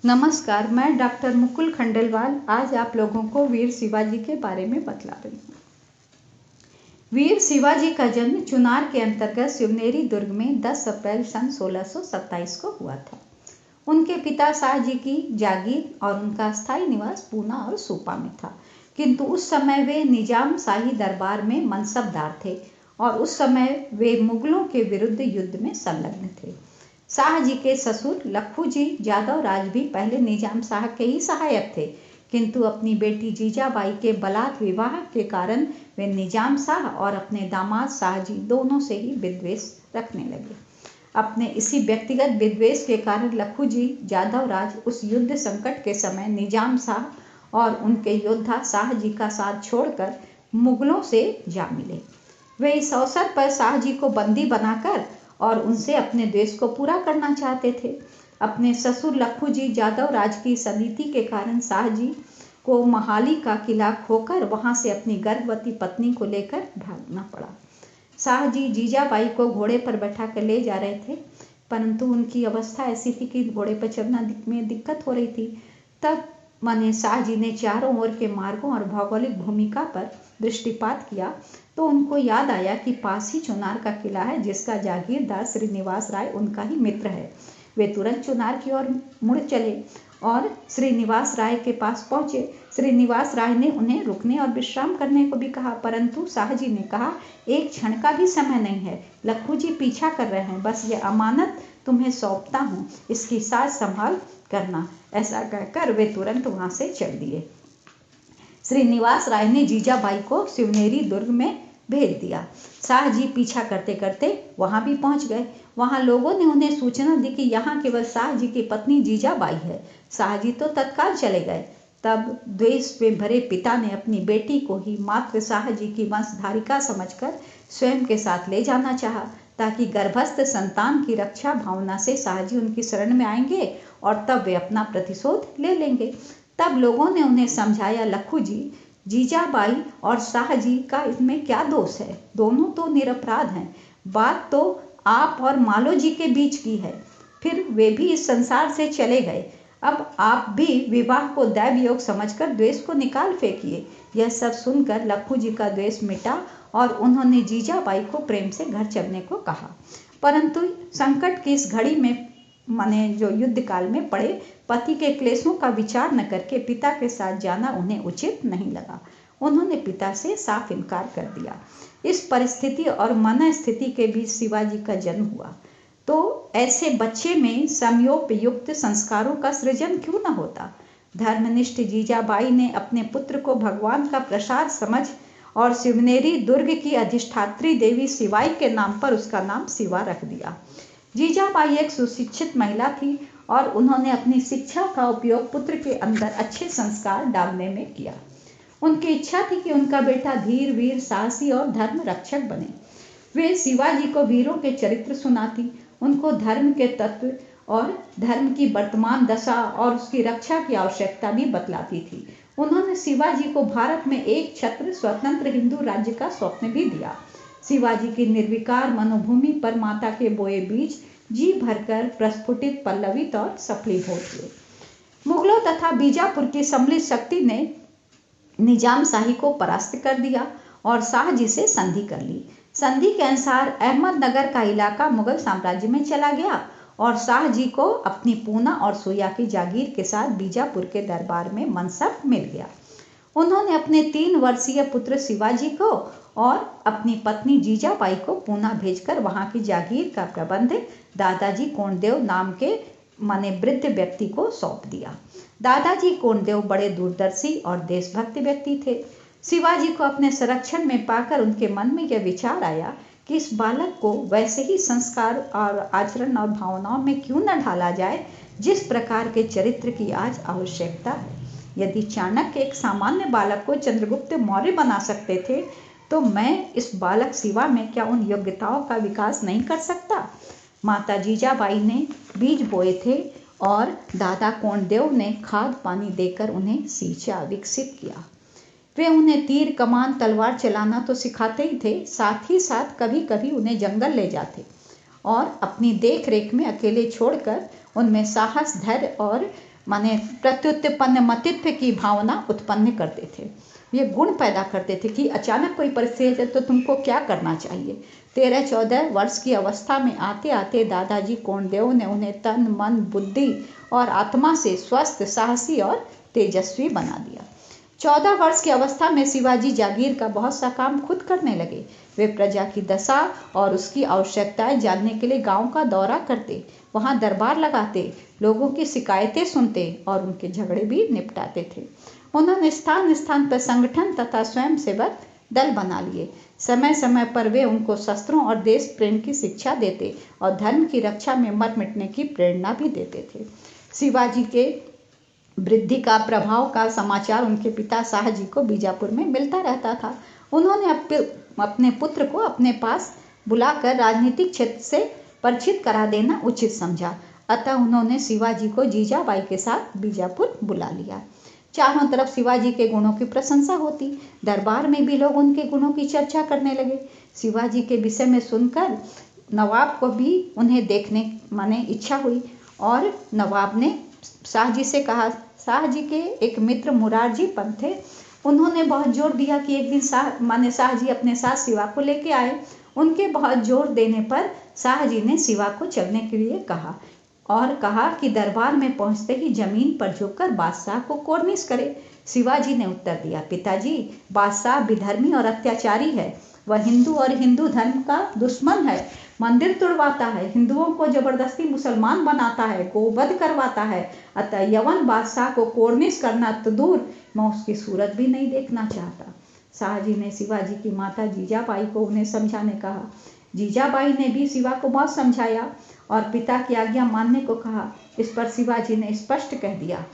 नमस्कार, मैं डॉक्टर मुकुल खंडेलवाल आज आप लोगों को वीर शिवाजी के बारे में बतला रही हूँ। वीर शिवाजी का जन्म चुनार के अंतर्गत शिवनेरी दुर्ग में 10 अप्रैल सन 1627 को हुआ था। उनके पिता शाहजी की जागीर और उनका स्थायी निवास पूना और सूपा में था, किंतु उस समय वे निजाम शाही दरबार में मनसबदार थे और उस समय वे मुगलों के विरुद्ध युद्ध में संलग्न थे। शाहजी के ससुर लखू जी यादव राज भी पहले निजाम शाह के ही सहायक थे, किंतु अपनी बेटी जीजाबाई के बलात् विवाह के कारण वे निजाम शाह और अपने दामाद शाहजी दोनों से ही विद्वेष रखने लगे। अपने इसी व्यक्तिगत विद्वेष के कारण लखू जी यादव राज उस युद्ध संकट के समय निजाम शाह और उनके योद्धा शाहजी का साथ छोड़कर मुगलों से जा मिले। वे इस अवसर पर शाहजी को बंदी बनाकर और उनसे अपने देश को पूरा करना चाहते थे। अपने ससुर लखू जी यादव राज की सनीति के कारण शाहजी को महाली का किला खोकर वहां से अपनी गर्भवती पत्नी को लेकर भागना पड़ा। शाहजी जीजाबाई को घोड़े पर बैठा कर ले जा रहे थे, परंतु उनकी अवस्था ऐसी थी कि घोड़े पर चढ़ना में दिक्कत हो रही थी। तब शाहजी ने चारों ओर के मार्गों और भौगोलिक भूमिका पर दृष्टिपात किया तो उनको याद आया कि पास ही चुनार का किला है, जिसका जागीरदार श्रीनिवास राय उनका ही मित्र है। वे तुरंत चुनार की ओर मुड़ चले और श्रीनिवास राय के पास पहुंचे। श्रीनिवास राय ने उन्हें रुकने और विश्राम करने को भी कहा, परंतु शाहजी ने कहा, एक क्षण का भी समय नहीं है, लखू जी पीछा कर रहे हैं, बस ये अमानत तुम्हें सौंपता हूँ, इसकी साज संभाल करना। ऐसा कहकर वे तुरंत वहां से चल दिए। श्रीनिवास राय ने जीजाबाई को शिवनेरी दुर्ग में भेज दिया। शाहजी पीछा करते करते वहां भी पहुंच गए। वहां लोगों ने उन्हें सूचना दी कि यहाँ केवल शाहजी की पत्नी जीजाबाई है। शाहजी तो तत्काल चले गए। तब द्वेष में भरे पिता ने अपनी बेटी को ही मात्र शाहजी की वंशधारिका समझकर स्वयं के साथ ले जाना चाहा, ताकि गर्भस्थ संतान की रक्षा भावना से शाहजी उनकी शरण में आएंगे और तब वे अपना प्रतिशोध ले लेंगे। तब लोगों ने उन्हें समझाया, लखू जी, जीजाबाई और शाहजी का इसमें क्या दोष है, दोनों तो निरपराध हैं। बात तो आप और मालो जी के बीच की है, फिर वे भी इस संसार से चले गए। अब आप भी विवाह को दैव योग समझकर द्वेष को निकाल फेंकिए। यह सब सुनकर लखू जी का द्वेष मिटा और उन्होंने जीजाबाई को प्रेम से घर चलने को कहा, परंतु संकट की इस घड़ी में जो युद्ध काल में पड़े पति के क्लेशों का विचार न करके पिता के साथ जाना उन्हें उचित नहीं लगा। उन्होंने पिता से साफ इनकार कर दिया। इस परिस्थिति और मन स्थिति के बीच शिवाजी का जन्म हुआ। तो ऐसे बच्चे में समयोपयुक्त संस्कारों का सृजन क्यों न होता। धर्मनिष्ठ जीजाबाई ने अपने पुत्र को भगवान का प्रसाद समझ और शिवनेरी दुर्ग की अधिष्ठात्री देवी शिवाई के नाम पर उसका नाम शिवा रख दिया। जीजाबाई एक सुशिक्षित महिला थी और उन्होंने अपनी शिक्षा का उपयोग पुत्र के अंदर अच्छे संस्कार डालने में किया। उनकी इच्छा थी कि उनका बेटा धीर, वीर, साहसी और धर्म रक्षक बने। वे शिवाजी को वीरों के चरित्र सुनाती, उनको धर्म के तत्व और धर्म की वर्तमान दशा और उसकी रक्षा की आवश्यकता भी बतलाती थी। उन्होंने शिवाजी को भारत में एक छत्र स्वतंत्र हिंदू राज्य का स्वप्न भी दिया। शिवाजी की निर्विकार मनोभूमि पर माता के बोए बीज जी भरकर प्रस्फुटित, पल्लवित और सफलीभूत हुए। मुगलों तथा बीजापुर की सम्मिलित शक्ति ने निजाम शाही को परास्त कर दिया और शाहजी से संधि कर ली। संधि के अनुसार अहमदनगर का इलाका मुगल साम्राज्य में चला गया और शाहजी को अपनी पूना और सोया की जागीर के साथ बीजापुर के दरबार में मनसब मिल गया। उन्होंने अपने 3 वर्षीय पुत्र शिवाजी को और अपनी पत्नी जीजाबाई को पूना भेजकर वहां की जागीर का प्रबंध दादाजी कोंडदेव नाम के वृद्ध व्यक्ति को सौंप दिया। दादाजी कोंडदेव बड़े दूरदर्शी और देशभक्त व्यक्ति थे। शिवाजी को अपने संरक्षण में पाकर उनके मन में यह विचार आया कि इस बालक को वैसे ही संस्कार और आचरण और भावनाओं में क्यों न ढाला जाए जिस प्रकार के चरित्र की आज आवश्यकता है। यदि चाणक्य एक सामान्य बालक को चंद्रगुप्त मौर्य बना सकते थे, तो मैं इस बालक शिवा में क्या उन योग्यताओं का विकास नहीं कर सकता। माता जीजाबाई ने बीज बोए थे और दादा कोंडदेव ने खाद पानी देकर उन्हें सींचा, विकसित किया। वे उन्हें तीर, कमान, तलवार चलाना तो सिखाते ही थे, साथ ही साथ कभी कभी उन्हें जंगल ले जाते। और अपनी देख रेख में अकेले छोड़कर उनमें साहस, धैर्य और माने प्रत्युत्पन्न मतित्व की भावना उत्पन्न करते थे। ये गुण पैदा करते थे कि अचानक कोई परिस्थिति है तो तुमको क्या करना चाहिए। 13-14 वर्ष की अवस्था में आते आते दादाजी कोंडदेव ने उन्हें तन मन बुद्धि और आत्मा से स्वस्थ, साहसी और तेजस्वी बना दिया। 14 वर्ष की अवस्था में शिवाजी जागीर का बहुत सा काम खुद करने लगे। वे प्रजा की दशा और उसकी आवश्यकताएं जानने के लिए गांव का दौरा करते, वहां दरबार लगाते, लोगों की शिकायतें सुनते और उनके झगड़े भी निपटाते थे। उन्होंने स्थान स्थान पर संगठन तथा स्वयंसेवक दल बना लिए। समय समय पर वे उनको शस्त्रों और देश प्रेम की शिक्षा देते और धर्म की रक्षा में मर मिटने की प्रेरणा भी देते थे। शिवाजी के वृद्धि का प्रभाव का समाचार उनके पिता शाहजी को बीजापुर में मिलता रहता था। उन्होंने अपने पुत्र को अपने पास बुलाकर राजनीतिक क्षेत्र से परिचित करा देना उचित समझा। अतः उन्होंने शिवाजी को जीजाबाई के साथ बीजापुर बुला लिया। चारों तरफ शिवाजी के गुणों की प्रशंसा होती। दरबार में भी लोग उनके गुणों की चर्चा करने लगे। शिवाजी के विषय में सुनकर नवाब को भी उन्हें देखने माने इच्छा हुई और नवाब ने शाहजी से कहा। शाहजी के एक मित्र मुरारजी पंत थे। उन्होंने बहुत जोर दिया कि एक दिन शाहजी अपने साथ शिवा को लेके आए। उनके बहुत जोर देने पर शाहजी ने शिवा को चलने के लिए कहा और कहा कि दरबार में पहुंचते ही जमीन पर झुककर बादशाह को कोर्निश करे। शिवाजी ने उत्तर दिया, पिताजी, बादशाह विधर्मी और अत्याचारी है। वह हिंदू और हिंदू धर्म का दुश्मन है। मंदिर तुड़वाता है, हिंदुओं को जबरदस्ती मुसलमान बनाता है, गोवध करवाता है। अतः यवन बादशाह को कोर्निश करना तो दूर, मैं उसकी सूरत भी नहीं देखना चाहता। शाहजी ने शिवाजी की माता जीजाबाई को उन्हें समझाने कहा। जीजाबाई ने भी शिवा को बहुत समझाया और पिता की आज्ञा मानने को कहा। इस पर शिवाजी ने स्पष्ट कह दिया,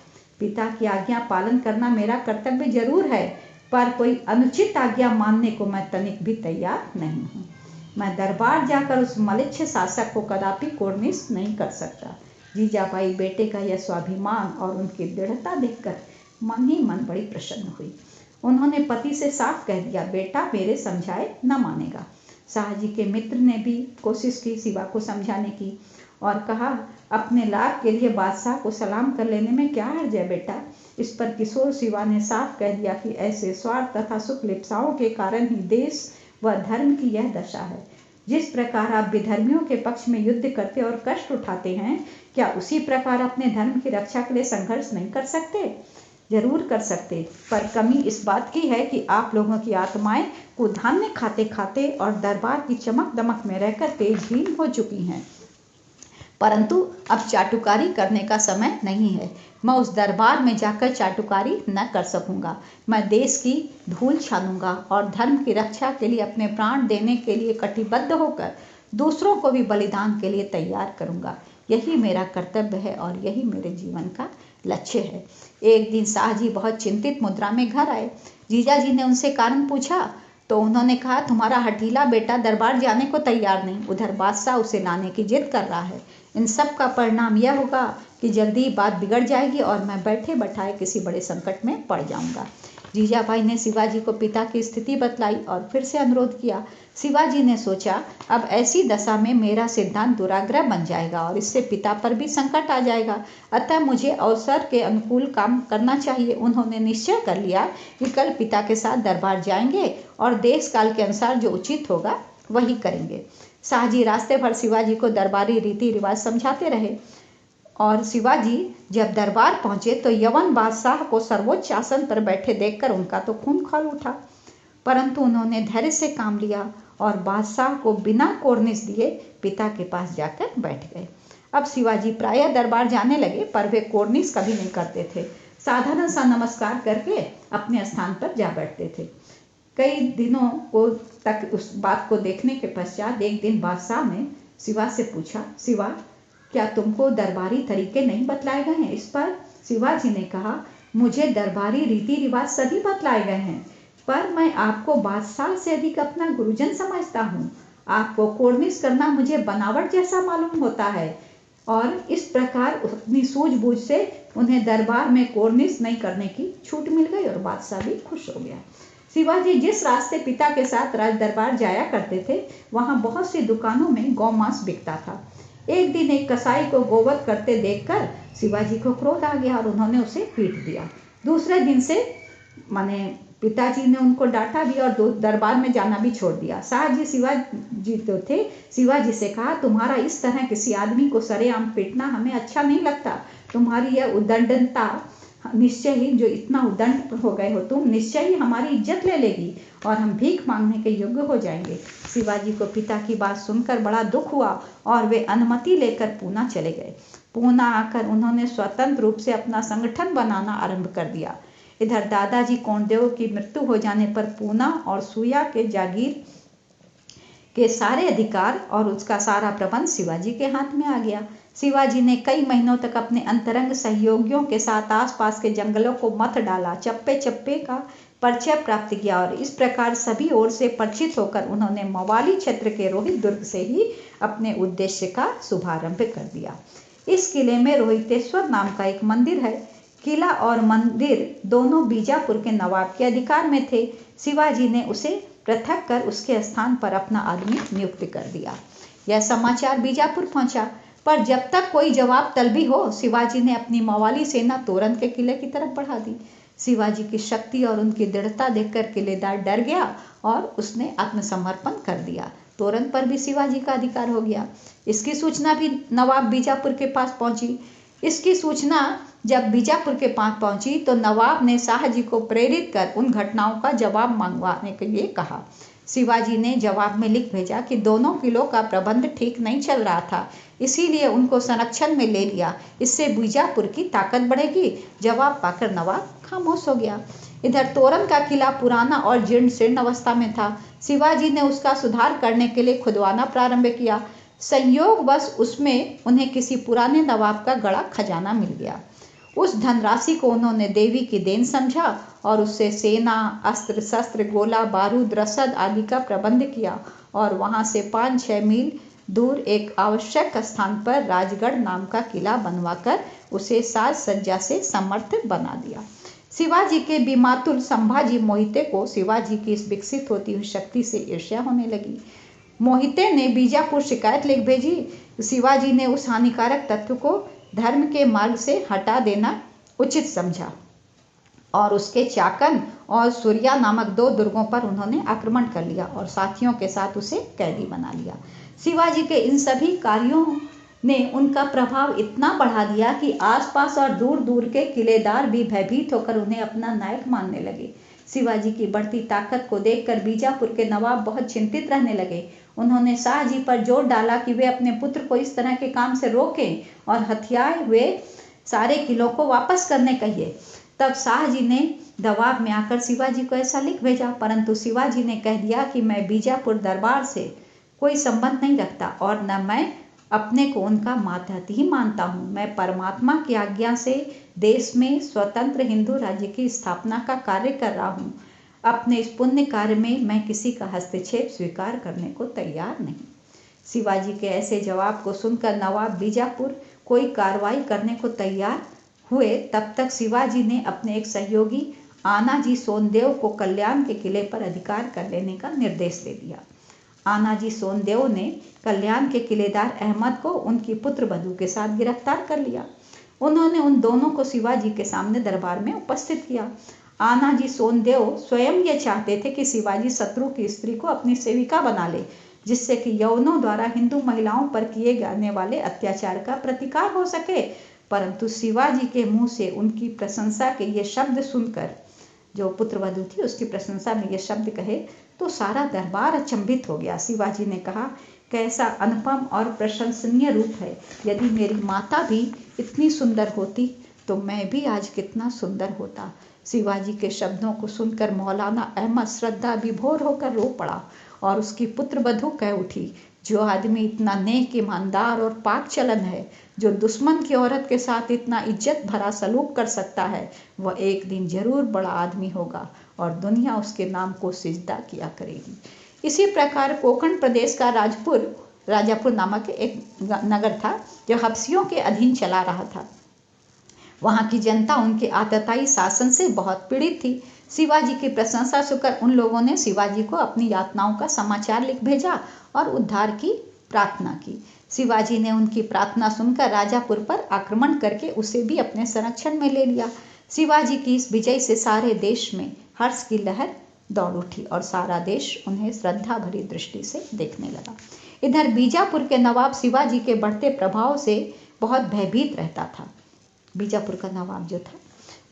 पिता की आज्ञा पालन करना मेरा कर्तव्य जरूर है, पर कोई अनुचित आज्ञा मानने को मैं तनिक भी तैयार नहीं हूँ। मैं दरबार जाकर उस मलिच्छ शासक को कदापि कोर्निश नहीं कर सकता। जीजाबाई बेटे का यह स्वाभिमान और उनकी दृढ़ता देखकर मन ही मन बड़ी प्रसन्न हुई। उन्होंने पति से साफ कह दिया, बेटा मेरे समझाए न मानेगा। शाहजी के मित्र ने भी कोशिश की शिवा को समझाने की और कहा, अपने लाभ के लिए बादशाह को सलाम कर लेने में क्या हर्ज है बेटा। इस पर किशोर शिवा ने साफ कह दिया कि ऐसे स्वार्थ तथा सुख लिप्साओं के कारण ही देश व धर्म की यह दशा है। जिस प्रकार आप विधर्मियों के पक्ष में युद्ध करते और कष्ट उठाते हैं, क्या उसी प्रकार अपने धर्म की रक्षा के लिए संघर्ष नहीं कर सकते? जरूर कर सकते, पर कमी इस बात की है कि आप लोगों की आत्माएं कुधान्य खाते खाते और दरबार की चमक दमक में रहकर तेजहीन हो चुकी हैं। परंतु अब चाटुकारी करने का समय नहीं है। मैं उस दरबार में जाकर चाटुकारी न कर सकूंगा। मैं देश की धूल छानूंगा और धर्म की रक्षा के लिए अपने प्राण देने के लिए कटिबद्ध होकर दूसरों को भी बलिदान के लिए तैयार करूंगा। यही मेरा कर्तव्य है और यही मेरे जीवन का लक्ष्य है। एक दिन शाहजी बहुत चिंतित मुद्रा में घर आए। जीजाजी ने उनसे कारण पूछा तो उन्होंने कहा, तुम्हारा हठीला बेटा दरबार जाने को तैयार नहीं, उधर बादशाह उसे लाने की जिद कर रहा है। इन सब का परिणाम यह होगा कि जल्दी ही बात बिगड़ जाएगी और मैं बैठे बैठाए किसी बड़े संकट में पड़ जाऊंगा। जीजाबाई ने शिवाजी को पिता की स्थिति बतलाई और फिर से अनुरोध किया। शिवाजी ने सोचा, अब ऐसी दशा में मेरा सिद्धांत दुराग्रह बन जाएगा और इससे पिता पर भी संकट आ जाएगा। अतः मुझे अवसर के अनुकूल काम करना चाहिए। उन्होंने निश्चय कर लिया कि कल पिता के साथ दरबार जाएंगे और देश काल के अनुसार जो उचित होगा वही करेंगे। शाहजी रास्ते भर शिवाजी को दरबारी रीति रिवाज समझाते रहे और शिवाजी जब दरबार पहुंचे तो यवन बादशाह को सर्वोच्च आसन पर बैठे देखकर उनका तो खून खौल उठा, परंतु उन्होंने धैर्य से काम लिया और बादशाह को बिना कोर्निश दिए पिता के पास जाकर बैठ गए। अब शिवाजी प्रायः दरबार जाने लगे, पर वे कोर्निश कभी नहीं करते थे। साधारण सा नमस्कार करके अपने स्थान पर जा बैठते थे। कई दिनों को तक उस बात को देखने के पश्चात एक दिन बादशाह ने शिवा से पूछा, शिवा, क्या तुमको दरबारी तरीके नहीं बतलाए गए हैं? इस पर शिवाजी ने कहा, मुझे दरबारी रीति रिवाज सभी बतलाए गए हैं, पर मैं आपको बादशाह से अधिक अपना गुरुजन समझता हूँ। आपको कोर्निश करना मुझे बनावट जैसा मालूम होता है और इस प्रकार अपनी सूझबूझ से उन्हें दरबार में कोर्निश नहीं करने की छूट मिल गई और बादशाह भी खुश हो गया। शिवाजी जिस रास्ते पिता के साथ राज दरबार जाया करते थे, वहां बहुत सी दुकानों में गौ मांस बिकता था। एक दिन एक कसाई को गोवध करते देखकर शिवाजी को क्रोध आ गया और उन्होंने उसे पीट दिया। दूसरे दिन से माने पिताजी ने उनको डांटा भी और दरबार में जाना भी छोड़ दिया। शाहजी शिवाजी तो थे, शिवाजी से कहा, तुम्हारा इस तरह किसी आदमी को सरेआम पीटना हमें अच्छा नहीं लगता। तुम्हारी यह उद्दंडता निश्चय ही, जो इतना उद्दंड हो गए हो तुम, निश्चय ही हमारी इज्जत ले लेगी और हम भीख मांगने के योग्य हो जाएंगे। शिवाजी को पिता की बात सुनकर बड़ा दुख हुआ और वे अनुमति लेकर पूना चले गए। पूना आकर उन्होंने स्वतंत्र रूप से अपना संगठन बनाना आरंभ कर दिया। इधर दादाजी कोंडदेव की मृत्यु हो जाने पर पूना और सुया के जागीर के सारे अधिकार और उसका सारा प्रबंध शिवाजी के हाथ में आ गया। शिवाजी ने कई महीनों तक अपने अंतरंग सहयोगियों के साथ आसपास के जंगलों को मत डाला, चप्पे चप्पे का परिचय प्राप्त किया और इस प्रकार सभी ओर से परिचित होकर उन्होंने मवाली क्षेत्र के रोहित दुर्ग से ही अपने उद्देश्य का शुभारंभ कर दिया। इस किले में रोहितेश्वर नाम का एक मंदिर है। किला और मंदिर दोनों बीजापुर के नवाब के अधिकार में थे। शिवाजी ने उसे पृथक कर उसके स्थान पर अपना आदमी नियुक्त कर दिया। यह समाचार बीजापुर पहुंचा, पर जब तक कोई जवाब तलबी हो, शिवाजी ने अपनी मवाली सेना तोरन के किले की तरफ बढ़ा दी। शिवाजी की शक्ति और उनकी दृढ़ता देखकर किलेदार डर गया और उसने आत्मसमर्पण कर दिया। तोरन पर भी शिवाजी का अधिकार हो गया। इसकी सूचना भी नवाब बीजापुर के पास पहुंची। इसकी सूचना जब बीजापुर के पास पहुंची तो नवाब ने शाहजी को प्रेरित कर उन घटनाओं का जवाब मंगवाने के लिए कहा। शिवाजी ने जवाब में लिख भेजा कि दोनों किलों का प्रबंध ठीक नहीं चल रहा था, इसीलिए उनको संरक्षण में ले लिया। इससे बीजापुर की ताकत बढ़ेगी। जवाब पाकर नवाब खामोश हो गया। इधर तोरन का किला पुराना और जीर्ण शीर्ण अवस्था में था। शिवाजी ने उसका सुधार करने के लिए खुदवाना प्रारंभ किया। संयोगवश उसमें उन्हें किसी पुराने नवाब का गड़ा खजाना मिल गया। उस धनराशि को उन्होंने देवी की देन समझा और उससे सेना, अस्त्र शस्त्र, गोला बारूद, रसद आदि का प्रबंध किया और वहां से 5-6 मील दूर एक आवश्यक स्थान पर राजगढ़ नाम का किला बनवाकर उसे साज सज्जा से समर्थ बना दिया। शिवाजी के बीमातुल संभाजी मोहिते को शिवाजी की इस विकसित होती हुई शक्ति से ईर्ष्या होने लगी। मोहिते ने बीजापुर शिकायत लिख भेजी। शिवाजी ने उस हानिकारक तत्व को धर्म के मार्ग से हटा देना उचित समझा और उसके चाकन और सूर्या नामक 2 दुर्गों पर उन्होंने आक्रमण कर लिया और साथियों के साथ उसे कैदी बना लिया। शिवाजी के इन सभी कार्यों ने उनका प्रभाव इतना बढ़ा दिया कि आसपास और दूर दूर के किलेदार भी भयभीत होकर उन्हें अपना नायक मानने लगे। शिवाजी की बढ़ती ताकत को देखकर बीजापुर के नवाब बहुत चिंतित रहने लगे। उन्होंने शाहजी पर जोर डाला कि वे अपने पुत्र को इस तरह के काम से रोकें और हथियाए हुए सारे किलों को वापस करने कहिए। तब शाहजी ने दबाव में आकर शिवाजी को ऐसा लिख भेजा, परंतु शिवाजी ने कह दिया कि मैं बीजापुर दरबार से कोई संबंध नहीं रखता और न मैं अपने को उनका मातहत ही मानता हूँ। मैं परमात्मा की आज्ञा से देश में स्वतंत्र हिंदू राज्य की स्थापना का कार्य कर रहा हूँ। अपने इस पुण्य कार्य में मैं किसी का हस्तक्षेप स्वीकार करने को तैयार नहीं। शिवाजी के ऐसे जवाब को सुनकर नवाब बीजापुर कोई कार्रवाई करने को तैयार हुए। तब तक शिवाजी ने अपने एक सहयोगी आनाजी सोनदेव को कल्याण के किले पर अधिकार कर लेने का निर्देश दे दिया। आनाजी सोनदेव ने कल्याण के किलेदार अहमद को उनकी पुत्र वधू के साथ गिरफ्तार कर लिया। उन्होंने उन दोनों को शिवाजी के सामने दरबार में उपस्थित किया। आनाजी सोनदेव स्वयं ये चाहते थे कि शिवाजी शत्रु की स्त्री को अपनी सेविका बना ले, जिससे कि यवनों द्वारा हिंदू महिलाओं पर किए जाने वाले अत्याचार का प्रतिकार हो सके। परंतु शिवाजी के मुंह से उनकी प्रशंसा के ये शब्द सुनकर, जो पुत्रवधू थी उसकी प्रशंसा में ये शब्द कहे, तो सारा दरबार अचंभित हो गया। शिवाजी ने कहा, कैसा अनुपम और प्रशंसनीय रूप है। यदि मेरी माता भी इतनी सुंदर होती तो मैं भी आज कितना सुंदर होता। शिवाजी के शब्दों को सुनकर मौलाना अहमद श्रद्धा विभोर होकर रो पड़ा और उसकी पुत्रवधू कह उठी, जो आदमी इतना नेक, ईमानदार और पाक चलन है, जो दुश्मन की औरत के साथ इतना इज्जत भरा सलूक कर सकता है, वह एक दिन जरूर बड़ा आदमी होगा और दुनिया उसके नाम को सिजदा किया करेगी। इसी प्रकार कोंकण प्रदेश का राजापुर नामक एक नगर था जो हबसियों के अधीन चला रहा था। वहाँ की जनता उनके आतताई शासन से बहुत पीड़ित थी। शिवाजी की प्रशंसा सुनकर उन लोगों ने शिवाजी को अपनी यातनाओं का समाचार लिख भेजा और उद्धार की प्रार्थना की। शिवाजी ने उनकी प्रार्थना सुनकर राजापुर पर आक्रमण करके उसे भी अपने संरक्षण में ले लिया। शिवाजी की इस विजय से सारे देश में हर्ष की लहर दौड़ उठी और सारा देश उन्हें श्रद्धा भरी दृष्टि से देखने लगा। इधर बीजापुर के नवाब शिवाजी के बढ़ते प्रभाव से बहुत भयभीत रहता था। बीजापुर का नवाब जो था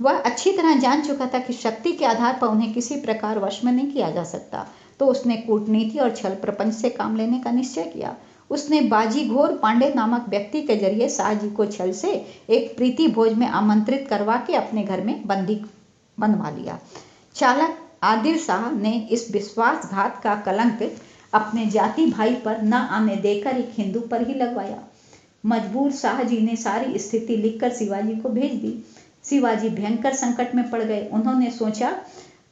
वह अच्छी तरह जान चुका था कि शक्ति के आधार पर उन्हें किसी प्रकार वश में नहीं किया जा सकता, तो उसने कूटनीति और छल प्रपंच से काम लेने का निश्चय किया। उसने बाजी घोर पांडे नामक व्यक्ति के जरिए शाहजी को छल से एक प्रीति भोज में आमंत्रित करवा के अपने घर में बंदी बनवा लिया। चालक आदिल शाह ने इस विश्वासघात का कलंक अपने जाति भाई पर न आने देकर एक हिंदू पर ही लगवाया। मजबूर शाहजी ने सारी स्थिति लिखकर शिवाजी को भेज दी। शिवाजी भयंकर संकट में पड़ गए। उन्होंने सोचा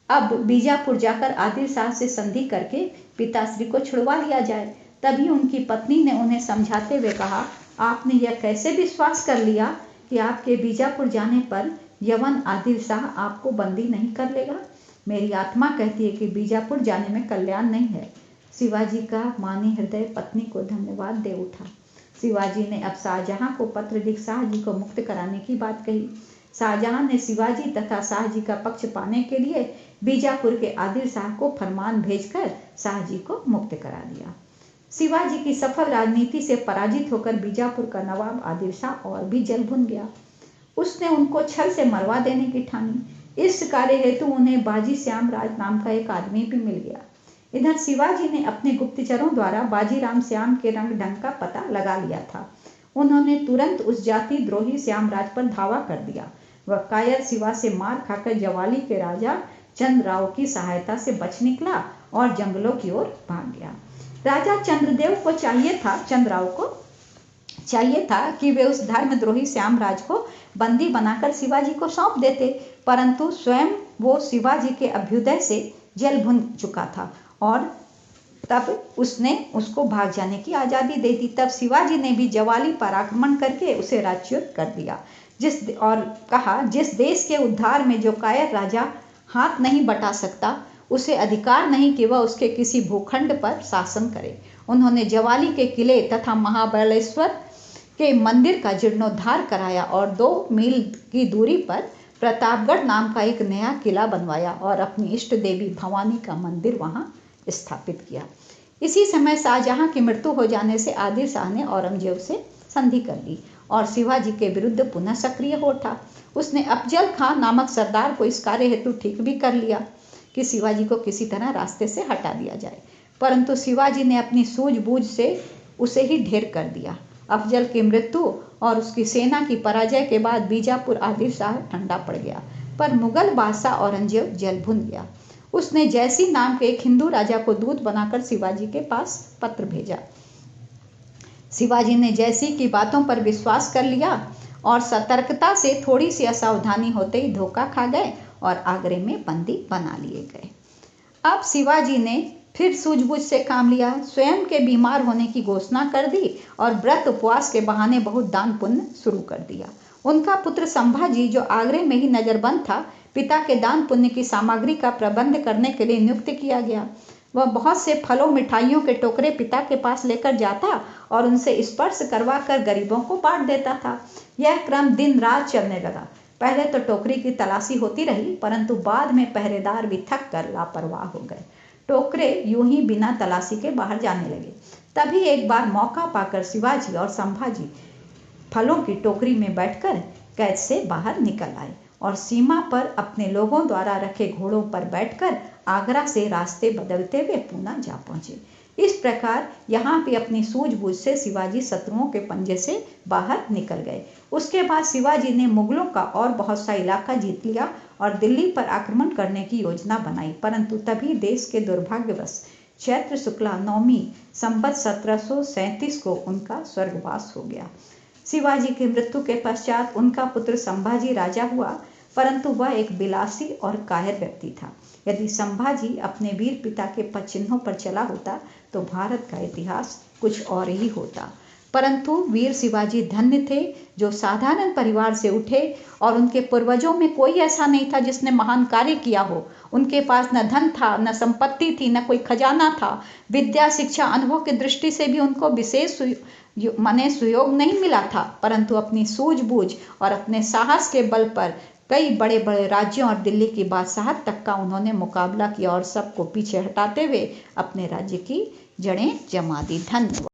अब बीजापुर जाकर आदिल शाह से संधि करके पिताश्री को छुड़वा लिया जाए। तभी उनकी पत्नी ने उन्हें समझाते हुए कहा, आपने यह कैसे विश्वास कर लिया कि आपके बीजापुर जाने पर यवन आदिल शाह आपको बंदी नहीं कर लेगा? मेरी आत्मा कहती है कि बीजापुर जाने में कल्याण नहीं है। शिवाजी का मानी हृदय पत्नी को धन्यवाद दे उठा। शिवाजी ने अब शाहजहां को पत्र लिख शाहजी को मुक्त कराने की बात कही। शाहजहां ने शिवाजी तथा शाहजी का पक्ष पाने के लिए बीजापुर के आदिल शाह को फरमान भेजकर शाहजी को मुक्त करा दिया। शिवाजी की सफल राजनीति से पराजित होकर बीजापुर का नवाब आदिल शाह और भी जल भुन गया। उसने उनको छल से मरवा देने की ठानी। इस कार्य हेतु उन्हें बाजी श्याम राज नाम का एक आदमी भी मिल गया। इधर शिवाजी ने अपने गुप्तचरों द्वारा बाजीराम श्याम के रंग ढंग का पता लगा लिया था। उन्होंने तुरंत उस जाति द्रोही श्यामराज पर धावा कर दिया। वह कायर शिवा से मार खाकर जवाली के राजा चंद्रराव की सहायता से बच निकला और जंगलों की ओर भाग गया। राजा चंद्रदेव को चंद्रराव को चाहिए था कि वे उस धर्मद्रोही श्यामराज को बंदी बनाकर शिवाजी को सौंप देते, परंतु स्वयं वो शिवाजी के अभ्युदय से जल भुन चुका था और तब उसने उसको भाग जाने की आज़ादी दे दी। तब शिवाजी ने भी जवाली पर आक्रमण करके उसे राज्यच्युत कर दिया और कहा, जिस देश के उद्धार में जो कायर राजा हाथ नहीं बटा सकता, उसे अधिकार नहीं कि वह उसके किसी भूखंड पर शासन करे। उन्होंने जवाली के किले तथा महाबलेश्वर के मंदिर का जीर्णोद्धार कराया और 2 मील की दूरी पर प्रतापगढ़ नाम का एक नया किला बनवाया और अपनी इष्ट देवी भवानी का मंदिर वहां स्थापित किया। इसी समय शाहजहां की मृत्यु हो जाने से आदिल शाह ने औरंगजेब से संधि कर ली और शिवाजी के विरुद्ध पुनः सक्रिय हो उठा। उसने अफजल खां नामक सरदार को इस कार्य हेतु ठीक भी कर लिया कि शिवाजी को किसी तरह रास्ते से हटा दिया जाए, परंतु शिवाजी ने अपनी सूझबूझ से उसे ही ढेर कर दिया। अफजल की मृत्यु और उसकी सेना की पराजय के बाद बीजापुर आदिल शाह ठंडा पड़ गया, पर मुगल बादशाह औरंगजेब जल भुन गया। उसने जयसिंह नाम के एक हिंदू राजा को दूत बनाकर शिवाजी के पास पत्र भेजा। शिवाजी ने जयसिंह की बातों पर विश्वास कर लिया और सतर्कता से थोड़ी सी असावधानी होते ही धोखा खा गए और आगरे में बंदी बना लिए गए। अब शिवाजी ने फिर सूझबूझ से काम लिया, स्वयं के बीमार होने की घोषणा कर दी और व्रत उपवास के बहाने बहुत दान पुण्य शुरू कर दिया। उनका पुत्र संभाजी, जो आगरे में ही नजरबंद था, पिता के दान पुण्य की सामग्री का प्रबंध करने के लिए नियुक्त किया गया। वह बहुत से फलों मिठाइयों के टोकरे पिता के पास लेकर जाता और उनसे स्पर्श करवा कर गरीबों को बांट देता था। यह क्रम दिन रात चलने लगा। पहले तो टोकरी की तलाशी होती रही, परंतु बाद में पहरेदार भी थक कर लापरवाह हो गए। टोकरे यूं ही बिना तलाशी के बाहर जाने लगे। तभी एक बार मौका पाकर शिवाजी और संभाजी फलों की टोकरी में बैठकर कैद से बाहर निकल आए और सीमा पर अपने लोगों द्वारा रखे घोड़ों पर बैठकर आगरा से रास्ते बदलते हुए पूना जा पहुंचे। इस प्रकार यहाँ भी अपनी सूझबूझ से शिवाजी शत्रुओं के पंजे से बाहर निकल गए। उसके बाद शिवाजी ने मुगलों का और बहुत सा इलाका जीत लिया और दिल्ली पर आक्रमण करने की योजना बनाई, परंतु तभी देश के दुर्भाग्यवश चैत्र शुक्ला नवमी संवत 1737 को उनका स्वर्गवास हो गया। शिवाजी की मृत्यु के पश्चात उनका पुत्र संभाजी राजा हुआ, परंतु वह एक विलासी और कायर व्यक्ति था। यदि संभाजी अपने वीर पिता के पद चिन्हों पर चला होता तो भारत का इतिहास कुछ और ही होता, परंतु वीर शिवाजी धन्य थे जो साधारण परिवार से उठे और उनके पूर्वजों में कोई ऐसा नहीं था जिसने महान कार्य किया हो। उनके पास न धन था, न संपत्ति थी, न कोई खजाना था। विद्या, शिक्षा, अनुभव की दृष्टि से भी उनको विशेष माने सुयोग नहीं मिला था, परंतु अपनी सूझबूझ और अपने साहस के बल पर कई बड़े बड़े राज्यों और दिल्ली की बादशाहत तक का उन्होंने मुकाबला किया और सबको पीछे हटाते हुए अपने राज्य की जड़ें जमा दी। धन्यवाद।